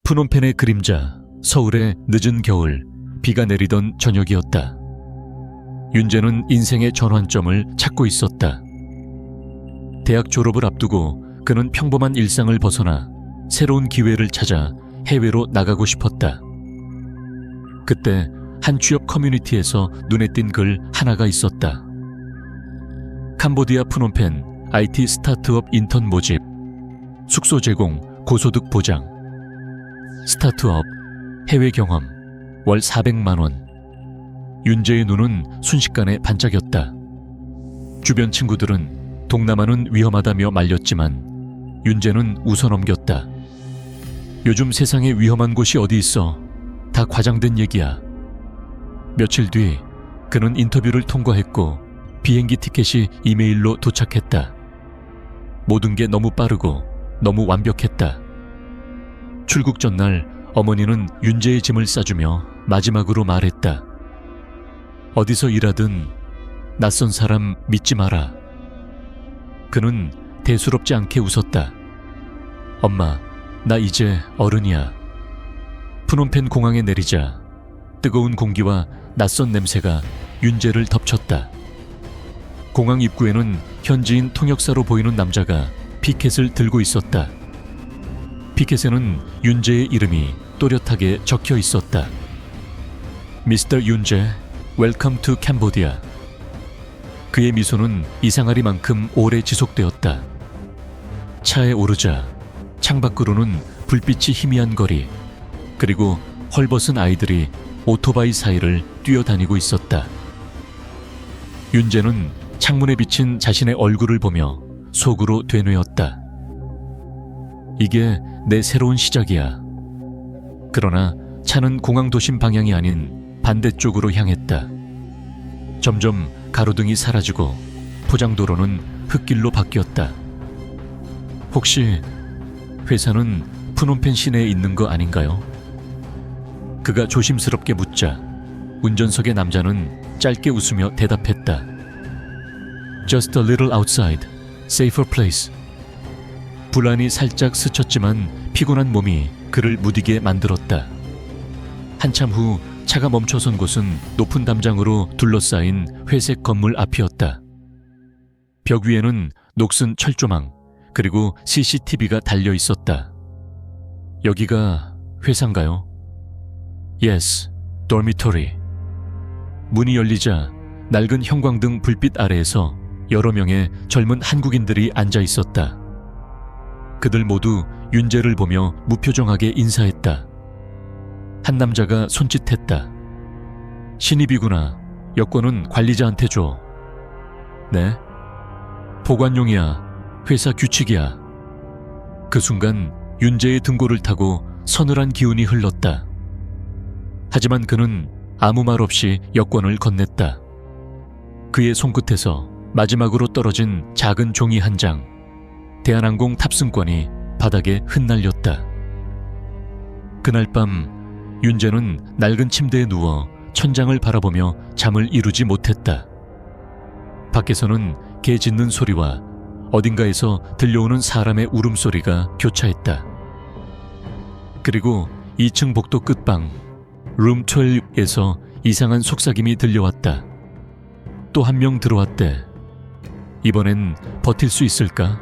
푸놈펜의 그림자, 서울의 늦은 겨울, 비가 내리던 저녁이었다. 윤재는 인생의 전환점을 찾고 있었다. 대학 졸업을 앞두고 그는 평범한 일상을 벗어나 새로운 기회를 찾아 해외로 나가고 싶었다. 그때 한 취업 커뮤니티에서 눈에 띈 글 하나가 있었다. 캄보디아 푸놈펜 IT 스타트업 인턴 모집, 숙소 제공, 고소득 보장, 스타트업, 해외 경험, 월 400만 원. 윤재의 눈은 순식간에 반짝였다. 주변 친구들은 동남아는 위험하다며 말렸지만 윤재는 웃어넘겼다. 요즘 세상에 위험한 곳이 어디 있어? 다 과장된 얘기야. 며칠 뒤 그는 인터뷰를 통과했고 비행기 티켓이 이메일로 도착했다. 모든 게 너무 빠르고 너무 완벽했다. 출국 전날 어머니는 윤재의 짐을 싸주며 마지막으로 말했다. 어디서 일하든 낯선 사람 믿지 마라. 그는 대수롭지 않게 웃었다. 엄마, 나 이제 어른이야. 푸놈펜 공항에 내리자 뜨거운 공기와 낯선 냄새가 윤재를 덮쳤다. 공항 입구에는 현지인 통역사로 보이는 남자가 피켓을 들고 있었다. 피켓에는 윤재의 이름이 또렷하게 적혀 있었다. 미스터 윤재, 웰컴 투 캄보디아. 그의 미소는 이상하리만큼 오래 지속되었다. 차에 오르자 창밖으로는 불빛이 희미한 거리, 그리고 헐벗은 아이들이 오토바이 사이를 뛰어다니고 있었다. 윤재는 창문에 비친 자신의 얼굴을 보며 속으로 되뇌었다. 이게 내 새로운 시작이야. 그러나 차는 공항 도심 방향이 아닌 반대쪽으로 향했다. 점점 가로등이 사라지고 포장도로는 흙길로 바뀌었다. 혹시 회사는 푸놈펜 시내에 있는 거 아닌가요? 그가 조심스럽게 묻자 운전석의 남자는 짧게 웃으며 대답했다. Just a little outside, safer place. 불안이 살짝 스쳤지만 피곤한 몸이 그를 무디게 만들었다. 한참 후 차가 멈춰선 곳은 높은 담장으로 둘러싸인 회색 건물 앞이었다. 벽 위에는 녹슨 철조망, 그리고 CCTV가 달려 있었다. 여기가 회사인가요? Yes, dormitory. 문이 열리자 낡은 형광등 불빛 아래에서 여러 명의 젊은 한국인들이 앉아 있었다. 그들 모두 윤재를 보며 무표정하게 인사했다. 한 남자가 손짓했다. 신입이구나. 여권은 관리자한테 줘. 네? 보관용이야. 회사 규칙이야. 그 순간 윤재의 등골을 타고 서늘한 기운이 흘렀다. 하지만 그는 아무 말 없이 여권을 건넸다. 그의 손끝에서 마지막으로 떨어진 작은 종이 한 장, 대한항공 탑승권이 바닥에 흩날렸다. 그날 밤 윤재는 낡은 침대에 누워 천장을 바라보며 잠을 이루지 못했다. 밖에서는 개 짖는 소리와 어딘가에서 들려오는 사람의 울음소리가 교차했다. 그리고 2층 복도 끝방 룸 12에서 이상한 속삭임이 들려왔다. 또 한 명 들어왔대. 이번엔 버틸 수 있을까?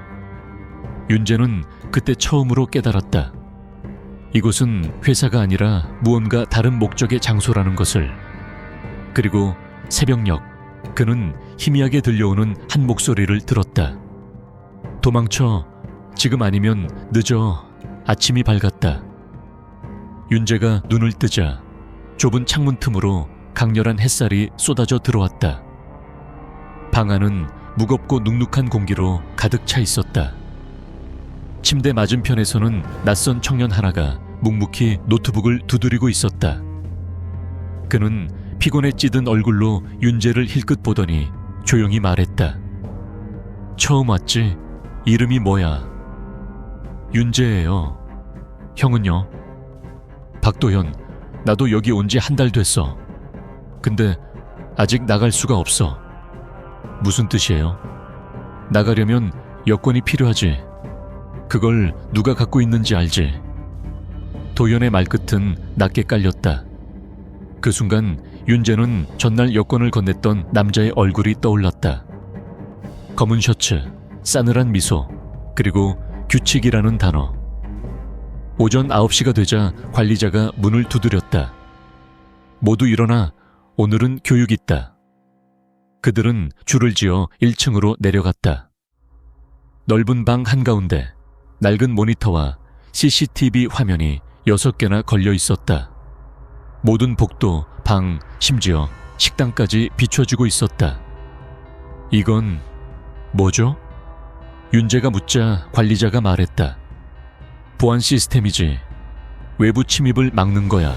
윤재는 그때 처음으로 깨달았다. 이곳은 회사가 아니라 무언가 다른 목적의 장소라는 것을. 그리고 새벽녘 그는 희미하게 들려오는 한 목소리를 들었다. 도망쳐. 지금 아니면 늦어. 아침이 밝았다. 윤재가 눈을 뜨자 좁은 창문 틈으로 강렬한 햇살이 쏟아져 들어왔다. 방 안은 무겁고 눅눅한 공기로 가득 차 있었다. 침대 맞은편에서는 낯선 청년 하나가 묵묵히 노트북을 두드리고 있었다. 그는 피곤에 찌든 얼굴로 윤재를 힐끗 보더니 조용히 말했다. 처음 왔지? 이름이 뭐야? 윤재예요. 형은요? 박도현. 나도 여기 온 지 한 달 됐어. 근데 아직 나갈 수가 없어. 무슨 뜻이에요? 나가려면 여권이 필요하지. 그걸 누가 갖고 있는지 알지? 도연의 말끝은 낮게 깔렸다. 그 순간 윤재는 전날 여권을 건넸던 남자의 얼굴이 떠올랐다. 검은 셔츠, 싸늘한 미소, 그리고 규칙이라는 단어. 오전 9시가 되자 관리자가 문을 두드렸다. 모두 일어나, 오늘은 교육 있다. 그들은 줄을 지어 1층으로 내려갔다. 넓은 방 한가운데 낡은 모니터와 CCTV 화면이 6개나 걸려 있었다. 모든 복도, 방, 심지어 식당까지 비춰지고 있었다. 이건 뭐죠? 윤재가 묻자 관리자가 말했다. 보안 시스템이지. 외부 침입을 막는 거야.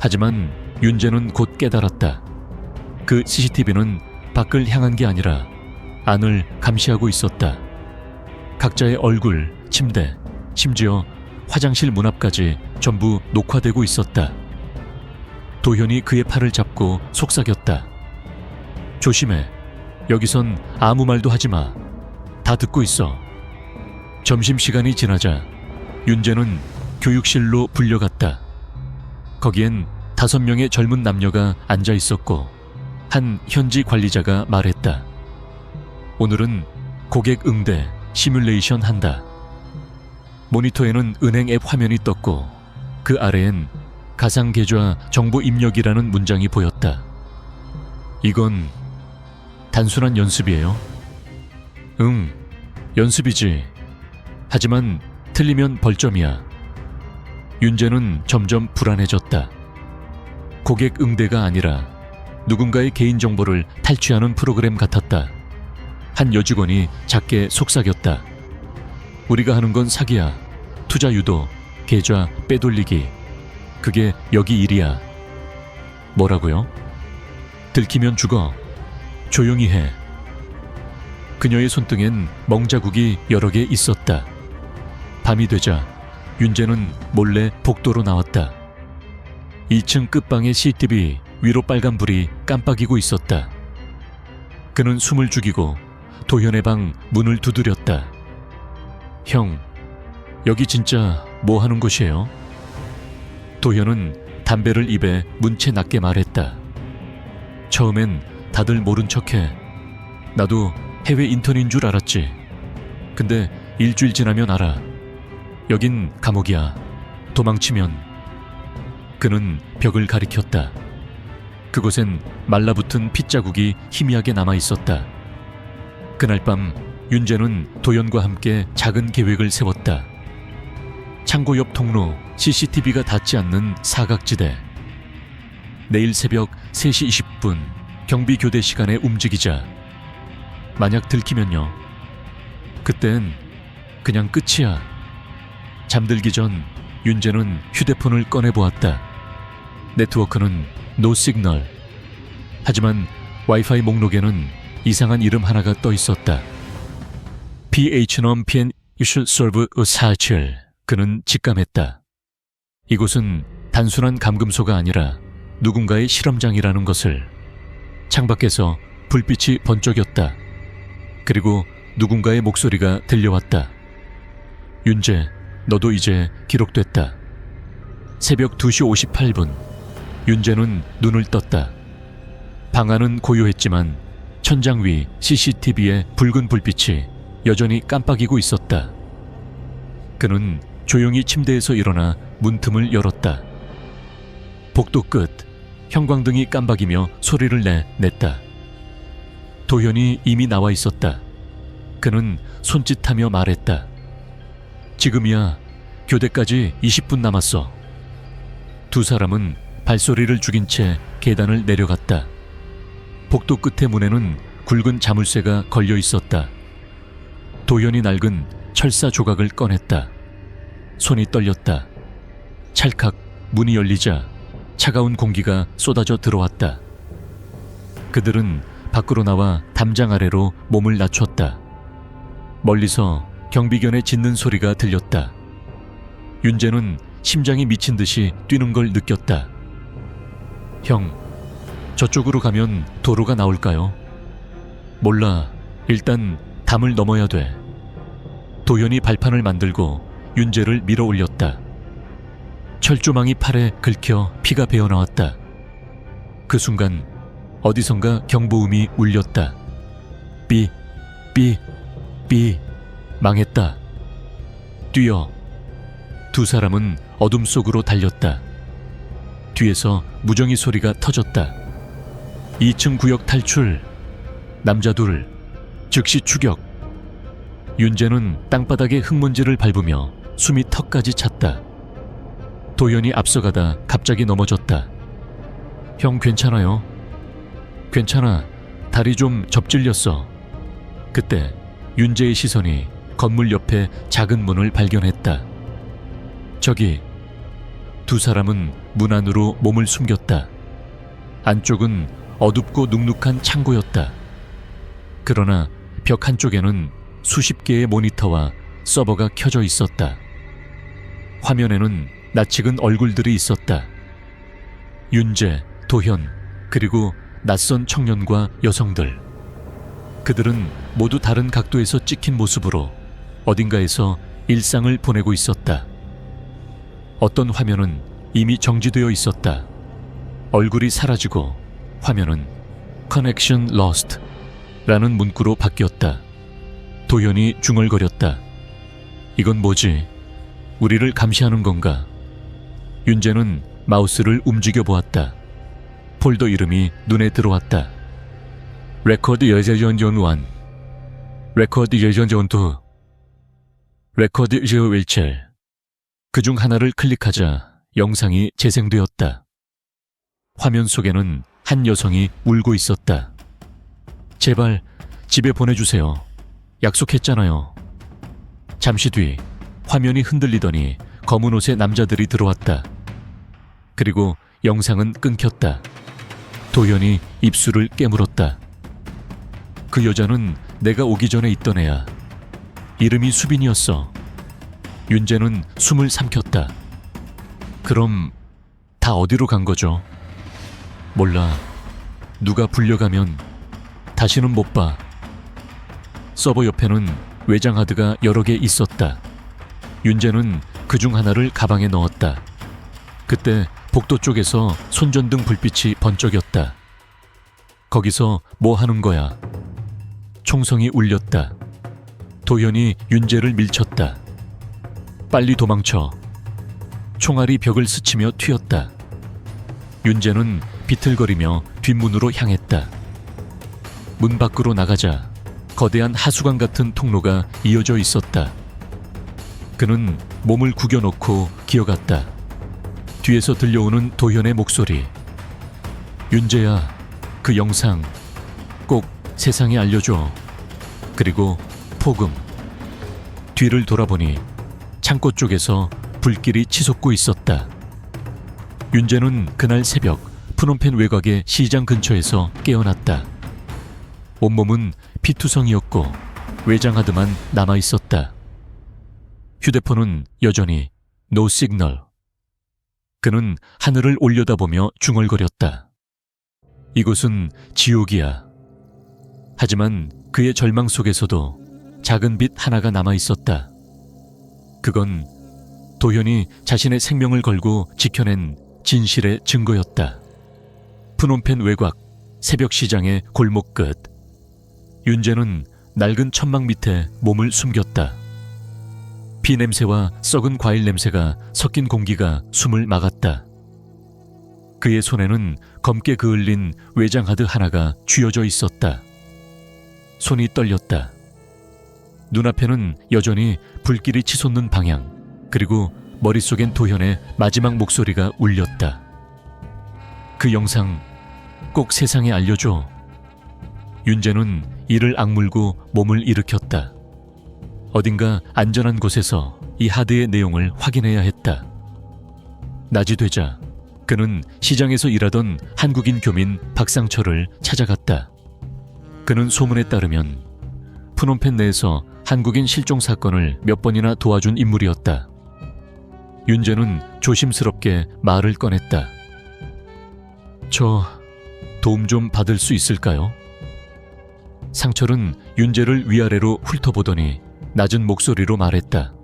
하지만 윤재는 곧 깨달았다. 그 CCTV는 밖을 향한 게 아니라 안을 감시하고 있었다. 각자의 얼굴, 침대, 심지어 화장실 문 앞까지 전부 녹화되고 있었다. 도현이 그의 팔을 잡고 속삭였다. 조심해. 여기선 아무 말도 하지 마. 다 듣고 있어. 점심시간이 지나자 윤재는 교육실로 불려갔다. 거기엔 5명의 젊은 남녀가 앉아 있었고 한 현지 관리자가 말했다. 오늘은 고객 응대 시뮬레이션 한다. 모니터에는 은행 앱 화면이 떴고 그 아래엔 가상계좌 정보 입력이라는 문장이 보였다. 이건 단순한 연습이에요? 응, 연습이지. 하지만 틀리면 벌점이야. 윤재는 점점 불안해졌다. 고객 응대가 아니라 누군가의 개인정보를 탈취하는 프로그램 같았다. 한 여직원이 작게 속삭였다. 우리가 하는 건 사기야. 투자 유도, 계좌 빼돌리기. 그게 여기 일이야. 뭐라고요? 들키면 죽어. 조용히 해. 그녀의 손등엔 멍자국이 여러 개 있었다. 밤이 되자 윤재는 몰래 복도로 나왔다. 2층 끝방의 CCTV 위로 빨간 불이 깜빡이고 있었다. 그는 숨을 죽이고 도현의 방 문을 두드렸다. 형, 여기 진짜 뭐 하는 곳이에요? 도현은 담배를 입에 문채 낮게 말했다. 처음엔 다들 모른 척해. 나도 해외 인턴인 줄 알았지. 근데 일주일 지나면 알아. 여긴 감옥이야. 도망치면. 그는 벽을 가리켰다. 그곳엔 말라붙은 핏자국이 희미하게 남아있었다. 그날 밤 윤재는 도연과 함께 작은 계획을 세웠다. 창고 옆 통로, CCTV가 닿지 않는 사각지대. 내일 새벽 3시 20분 경비 교대 시간에 움직이자. 만약 들키면요. 그땐 그냥 끝이야. 잠들기 전 윤재는 휴대폰을 꺼내보았다. 네트워크는 노 시그널. 하지만 와이파이 목록에는 이상한 이름 하나가 떠 있었다. PHNOM-PN You should serve a search. 그는 직감했다. 이곳은 단순한 감금소가 아니라 누군가의 실험장이라는 것을. 창밖에서 불빛이 번쩍였다. 그리고 누군가의 목소리가 들려왔다. 윤재, 너도 이제 기록됐다. 새벽 2시 58분 윤재는 눈을 떴다. 방 안은 고요했지만 천장 위 CCTV의 붉은 불빛이 여전히 깜빡이고 있었다. 그는 조용히 침대에서 일어나 문틈을 열었다. 복도 끝 형광등이 깜박이며 소리를 냈다. 도현이 이미 나와 있었다. 그는 손짓하며 말했다. 지금이야. 교대까지 20분 남았어. 두 사람은 발소리를 죽인 채 계단을 내려갔다. 복도 끝의 문에는 굵은 자물쇠가 걸려 있었다. 도현이 낡은 철사 조각을 꺼냈다. 손이 떨렸다. 찰칵 문이 열리자 차가운 공기가 쏟아져 들어왔다. 그들은 밖으로 나와 담장 아래로 몸을 낮췄다. 멀리서 경비견의 짖는 소리가 들렸다. 윤재는 심장이 미친 듯이 뛰는 걸 느꼈다. 형, 저쪽으로 가면 도로가 나올까요? 몰라. 일단 담을 넘어야 돼. 도현이 발판을 만들고 윤재를 밀어 올렸다. 철조망이 팔에 긁혀 피가 배어나왔다. 그 순간 어디선가 경보음이 울렸다. 삐, 삐, 삐. 망했다. 뛰어. 두 사람은 어둠 속으로 달렸다. 뒤에서 무정이 소리가 터졌다. 2층 구역 탈출. 남자 둘. 즉시 추격. 윤재는 땅바닥에 흙먼지를 밟으며 숨이 턱까지 찼다. 도연이 앞서가다 갑자기 넘어졌다. 형 괜찮아요? 괜찮아. 다리 좀 접질렸어. 그때 윤재의 시선이 건물 옆에 작은 문을 발견했다. 저기. 두 사람은 문 안으로 몸을 숨겼다. 안쪽은 어둡고 눅눅한 창고였다. 그러나 벽 한쪽에는 수십 개의 모니터와 서버가 켜져 있었다. 화면에는 낯익은 얼굴들이 있었다. 윤재, 도현, 그리고 낯선 청년과 여성들. 그들은 모두 다른 각도에서 찍힌 모습으로 어딘가에서 일상을 보내고 있었다. 어떤 화면은 이미 정지되어 있었다. 얼굴이 사라지고 화면은 Connection Lost 라는 문구로 바뀌었다. 도현이 중얼거렸다. 이건 뭐지? 우리를 감시하는 건가? 윤재는 마우스를 움직여 보았다. 폴더 이름이 눈에 들어왔다. 레코드 예전 전 1, 레코드 예전 전 2, 레코드 예전 17. 그중 하나를 클릭하자 영상이 재생되었다. 화면 속에는 한 여성이 울고 있었다. 제발 집에 보내주세요. 약속했잖아요. 잠시 뒤 화면이 흔들리더니 검은 옷의 남자들이 들어왔다. 그리고 영상은 끊겼다. 도연이 입술을 깨물었다. 그 여자는 내가 오기 전에 있던 애야. 이름이 수빈이었어. 윤재는 숨을 삼켰다. 그럼 다 어디로 간 거죠? 몰라. 누가 불려가면 다시는 못 봐. 서버 옆에는 외장 하드가 여러 개 있었다. 윤재는 그중 하나를 가방에 넣었다. 그때 복도 쪽에서 손전등 불빛이 번쩍였다. 거기서 뭐 하는 거야? 총성이 울렸다. 도연이 윤재를 밀쳤다. 빨리 도망쳐. 총알이 벽을 스치며 튀었다. 윤재는 비틀거리며 뒷문으로 향했다. 문 밖으로 나가자 거대한 하수관 같은 통로가 이어져 있었다. 그는 몸을 구겨놓고 기어갔다. 뒤에서 들려오는 도현의 목소리. 윤재야, 그 영상 꼭 세상에 알려줘. 그리고 폭음. 뒤를 돌아보니 창고 쪽에서 불길이 치솟고 있었다. 윤재는 그날 새벽 프놈펜 외곽의 시장 근처에서 깨어났다. 온몸은 피투성이었고 외장 하드만 남아있었다. 휴대폰은 여전히 노 시그널. 그는 하늘을 올려다보며 중얼거렸다. 이곳은 지옥이야. 하지만 그의 절망 속에서도 작은 빛 하나가 남아있었다. 그건 도현이 자신의 생명을 걸고 지켜낸 진실의 증거였다. 프놈펜 외곽 새벽 시장의 골목 끝. 윤재는 낡은 천막 밑에 몸을 숨겼다. 피 냄새와 썩은 과일 냄새가 섞인 공기가 숨을 막았다. 그의 손에는 검게 그을린 외장 하드 하나가 쥐어져 있었다. 손이 떨렸다. 눈앞에는 여전히 불길이 치솟는 방향, 그리고 머릿속엔 도현의 마지막 목소리가 울렸다. 그 영상 꼭 세상에 알려줘. 윤재는 이를 악물고 몸을 일으켰다. 어딘가 안전한 곳에서 이 하드의 내용을 확인해야 했다. 낮이 되자 그는 시장에서 일하던 한국인 교민 박상철을 찾아갔다. 그는 소문에 따르면 프놈펜 내에서 한국인 실종 사건을 몇 번이나 도와준 인물이었다. 윤재는 조심스럽게 말을 꺼냈다. 저 도움 좀 받을 수 있을까요? 상철은 윤재를 위아래로 훑어보더니 낮은 목소리로 말했다.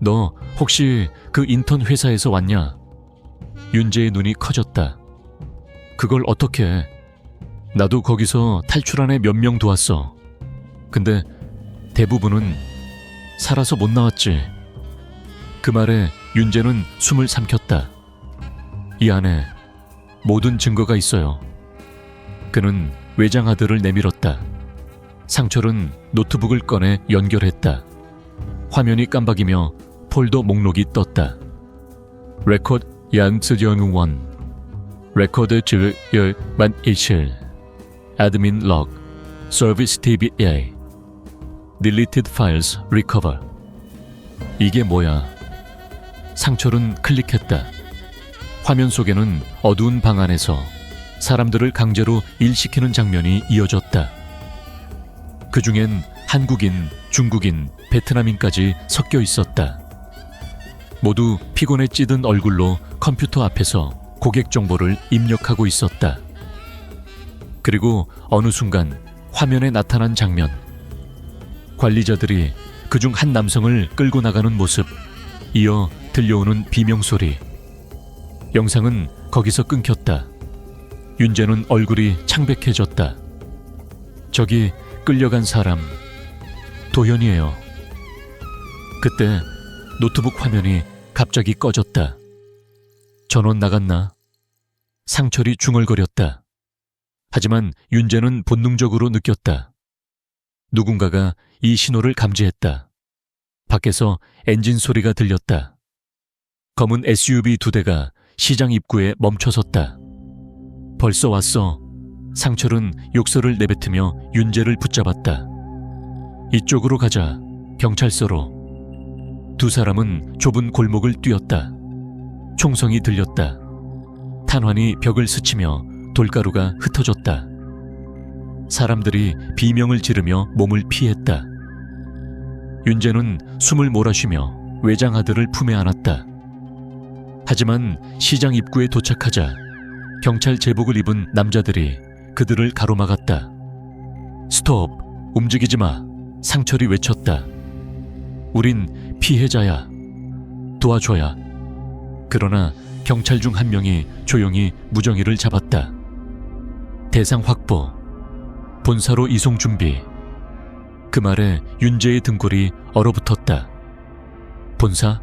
너 혹시 그 인턴 회사에서 왔냐? 윤재의 눈이 커졌다. 그걸 어떻게 해? 나도 거기서 탈출한 애 몇 명 도왔어. 근데 대부분은 살아서 못 나왔지. 그 말에 윤재는 숨을 삼켰다. 이 안에 모든 증거가 있어요. 그는 외장 하드를 내밀었다. 상철은 노트북을 꺼내 연결했다. 화면이 깜박이며 폴더 목록이 떴다. 레코드 양쯔정원, 레코드 즈열 만일실, admin log, service TBA, deleted files recover. 이게 뭐야? 상철은 클릭했다. 화면 속에는 어두운 방 안에서 사람들을 강제로 일시키는 장면이 이어졌다. 그 중엔 한국인, 중국인, 베트남인까지 섞여 있었다. 모두 피곤에 찌든 얼굴로 컴퓨터 앞에서 고객 정보를 입력하고 있었다. 그리고 어느 순간 화면에 나타난 장면. 관리자들이 그중 한 남성을 끌고 나가는 모습, 이어 들려오는 비명소리. 영상은 거기서 끊겼다. 윤재는 얼굴이 창백해졌다. 저기 끌려간 사람, 도현이에요. 그때 노트북 화면이 갑자기 꺼졌다. 전원 나갔나? 상철이 중얼거렸다. 하지만 윤재는 본능적으로 느꼈다. 누군가가 이 신호를 감지했다. 밖에서 엔진 소리가 들렸다. 검은 SUV 2대가 시장 입구에 멈춰섰다. 벌써 왔어. 상철은 욕설을 내뱉으며 윤재를 붙잡았다. 이쪽으로 가자. 경찰서로. 두 사람은 좁은 골목을 뛰었다. 총성이 들렸다. 탄환이 벽을 스치며 돌가루가 흩어졌다. 사람들이 비명을 지르며 몸을 피했다. 윤재는 숨을 몰아쉬며 외장 하드를 품에 안았다. 하지만 시장 입구에 도착하자 경찰 제복을 입은 남자들이 그들을 가로막았다. 스톱! 움직이지 마! 상철이 외쳤다. 우린 피해자야. 도와줘야. 그러나 경찰 중 한 명이 조용히 무정이를 잡았다. 대상 확보. 본사로 이송 준비. 그 말에 윤재의 등골이 얼어붙었다. 본사?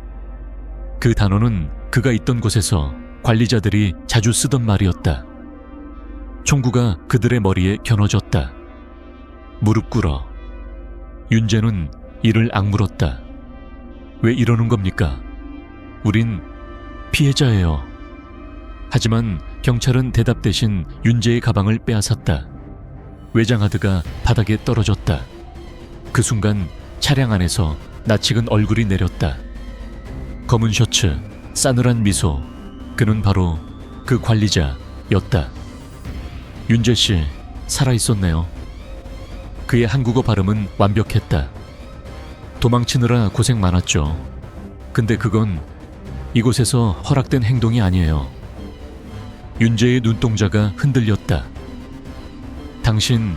그 단어는 그가 있던 곳에서 관리자들이 자주 쓰던 말이었다. 총구가 그들의 머리에 겨눠졌다. 무릎 꿇어. 윤재는 이를 악물었다. 왜 이러는 겁니까? 우린 피해자예요. 하지만 경찰은 대답 대신 윤재의 가방을 빼앗았다. 외장 하드가 바닥에 떨어졌다. 그 순간 차량 안에서 낯익은 얼굴이 내렸다. 검은 셔츠, 싸늘한 미소. 그는 바로 그 관리자였다. 윤재 씨, 살아있었네요. 그의 한국어 발음은 완벽했다. 도망치느라 고생 많았죠. 근데 그건 이곳에서 허락된 행동이 아니에요. 윤재의 눈동자가 흔들렸다. 당신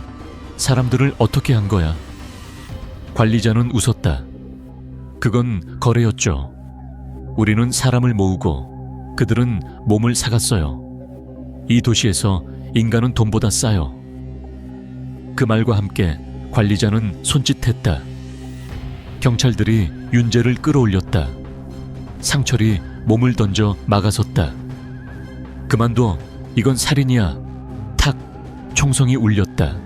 사람들을 어떻게 한 거야? 관리자는 웃었다. 그건 거래였죠. 우리는 사람을 모으고 그들은 몸을 사갔어요. 이 도시에서 인간은 돈보다 싸요. 그 말과 함께 관리자는 손짓했다. 경찰들이 윤재를 끌어올렸다. 상철이 몸을 던져 막아섰다. 그만둬. 이건 살인이야. 탁! 총성이 울렸다.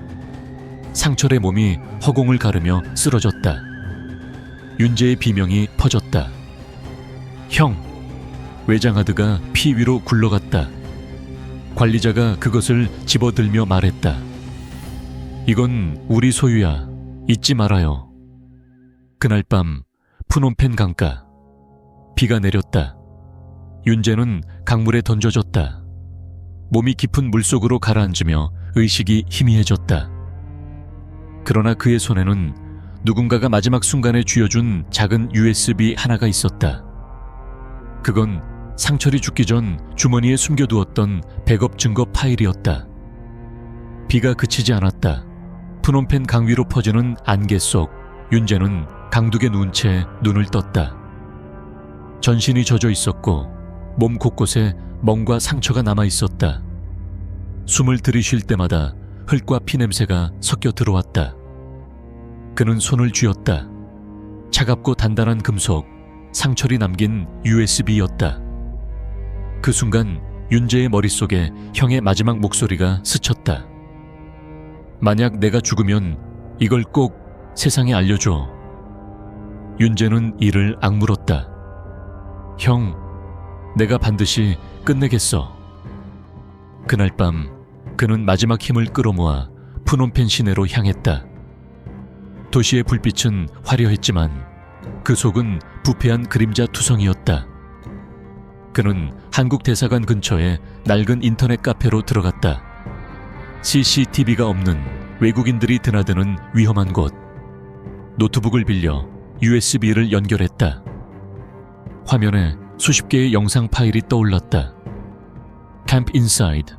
상철의 몸이 허공을 가르며 쓰러졌다. 윤재의 비명이 퍼졌다. 형! 외장 하드가 피 위로 굴러갔다. 관리자가 그것을 집어들며 말했다. 이건 우리 소유야. 잊지 말아요. 그날 밤 푸놈펜 강가. 비가 내렸다. 윤재는 강물에 던져졌다. 몸이 깊은 물속으로 가라앉으며 의식이 희미해졌다. 그러나 그의 손에는 누군가가 마지막 순간에 쥐어준 작은 USB 하나가 있었다. 그건 상철이 죽기 전 주머니에 숨겨두었던 백업 증거 파일이었다. 비가 그치지 않았다. 푸놈펜 강 위로 퍼지는 안개 속 윤재는 강둑에 누운 채 눈을 떴다. 전신이 젖어 있었고 몸 곳곳에 멍과 상처가 남아 있었다. 숨을 들이쉴 때마다 흙과 피냄새가 섞여 들어왔다. 그는 손을 쥐었다. 차갑고 단단한 금속, 상처리 남긴 USB였다. 그 순간 윤재의 머릿속에 형의 마지막 목소리가 스쳤다. 만약 내가 죽으면 이걸 꼭 세상에 알려줘. 윤재는 이를 악물었다. 형, 내가 반드시 끝내겠어. 그날 밤 그는 마지막 힘을 끌어모아 푸놈펜 시내로 향했다. 도시의 불빛은 화려했지만 그 속은 부패한 그림자 투성이었다. 그는 한국 대사관 근처에 낡은 인터넷 카페로 들어갔다. CCTV가 없는 외국인들이 드나드는 위험한 곳. 노트북을 빌려 USB를 연결했다. 화면에 수십 개의 영상 파일이 떠올랐다. Camp Inside,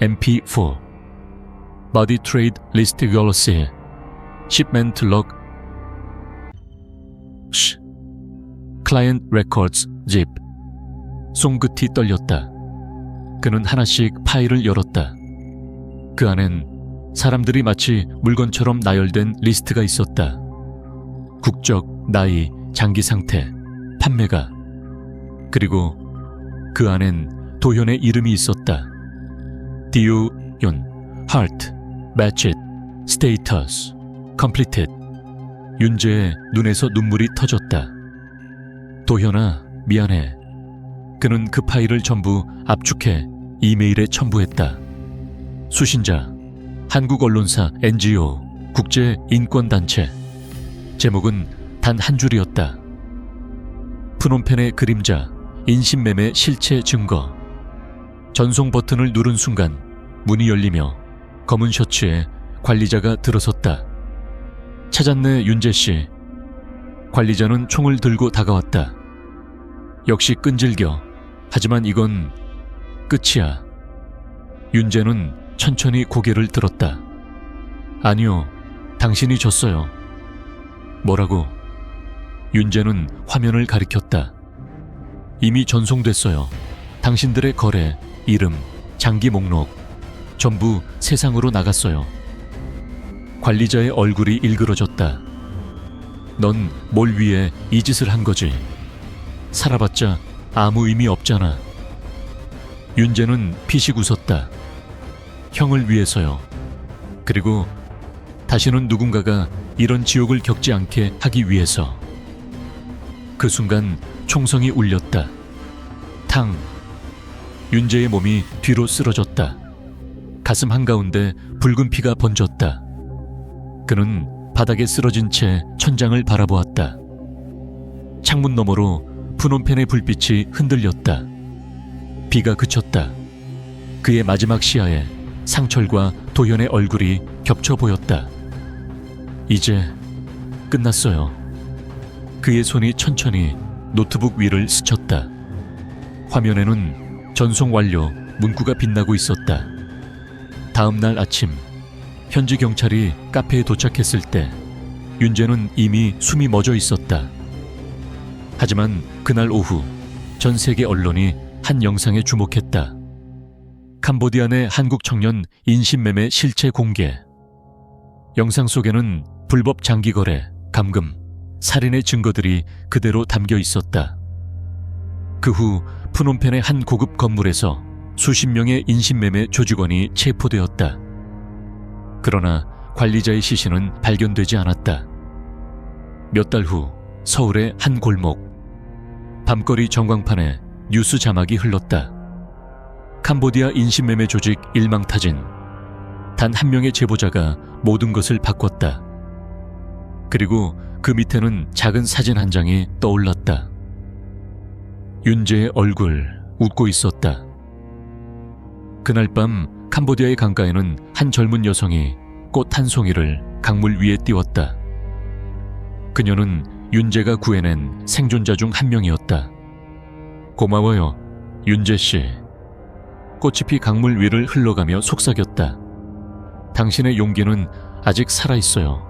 MP4, Body Trade List Policy, Shipment Log, Client Records Zip. 손끝이 떨렸다. 그는 하나씩 파일을 열었다. 그 안엔 사람들이 마치 물건처럼 나열된 리스트가 있었다. 국적, 나이, 장기 상태, 판매가. 그리고 그 안엔 도현의 이름이 있었다. 디우, 윤, 하트, 매치, 스테이터스, 컴플리티드. 윤재의 눈에서 눈물이 터졌다. 도현아, 미안해. 그는 그 파일을 전부 압축해 이메일에 첨부했다. 수신자, 한국 언론사 NGO, 국제인권단체. 제목은 단 한 줄이었다. 푸놈펜의 그림자, 인신매매 실체 증거. 전송 버튼을 누른 순간 문이 열리며 검은 셔츠에 관리자가 들어섰다. 찾았네, 윤재씨. 관리자는 총을 들고 다가왔다. 역시 끈질겨. 하지만 이건 끝이야. 윤재는 천천히 고개를 들었다. 아니요, 당신이 졌어요. 뭐라고? 윤재는 화면을 가리켰다. 이미 전송됐어요. 당신들의 거래, 이름, 장기 목록 전부 세상으로 나갔어요. 관리자의 얼굴이 일그러졌다. 넌 뭘 위해 이 짓을 한 거지? 살아봤자 아무 의미 없잖아. 윤재는 피식 웃었다. 형을 위해서요. 그리고 다시는 누군가가 이런 지옥을 겪지 않게 하기 위해서. 그 순간 총성이 울렸다. 탕! 윤재의 몸이 뒤로 쓰러졌다. 가슴 한가운데 붉은 피가 번졌다. 그는 바닥에 쓰러진 채 천장을 바라보았다. 창문 너머로 푸놈펜의 불빛이 흔들렸다. 비가 그쳤다. 그의 마지막 시야에 상철과 도현의 얼굴이 겹쳐 보였다. 이제 끝났어요. 그의 손이 천천히 노트북 위를 스쳤다. 화면에는 전송 완료 문구가 빛나고 있었다. 다음 날 아침, 현지 경찰이 카페에 도착했을 때 윤재는 이미 숨이 멎어 있었다. 하지만 그날 오후 전 세계 언론이 한 영상에 주목했다. 캄보디아 내 한국 청년 인신매매 실체 공개. 영상 속에는 불법 장기 거래, 감금, 살인의 증거들이 그대로 담겨 있었다. 그 후 푸놈펜의 한 고급 건물에서 수십 명의 인신매매 조직원이 체포되었다. 그러나 관리자의 시신은 발견되지 않았다. 몇 달 후 서울의 한 골목. 밤거리 전광판에 뉴스 자막이 흘렀다. 캄보디아 인신매매 조직 일망타진. 단 한 명의 제보자가 모든 것을 바꿨다. 그리고 그 밑에는 작은 사진 한 장이 떠올랐다. 윤재의 얼굴, 웃고 있었다. 그날 밤 캄보디아의 강가에는 한 젊은 여성이 꽃 한 송이를 강물 위에 띄웠다. 그녀는 윤재가 구해낸 생존자 중 한 명이었다. 고마워요, 윤재씨. 꽃잎이 강물 위를 흘러가며 속삭였다. 당신의 용기는 아직 살아있어요.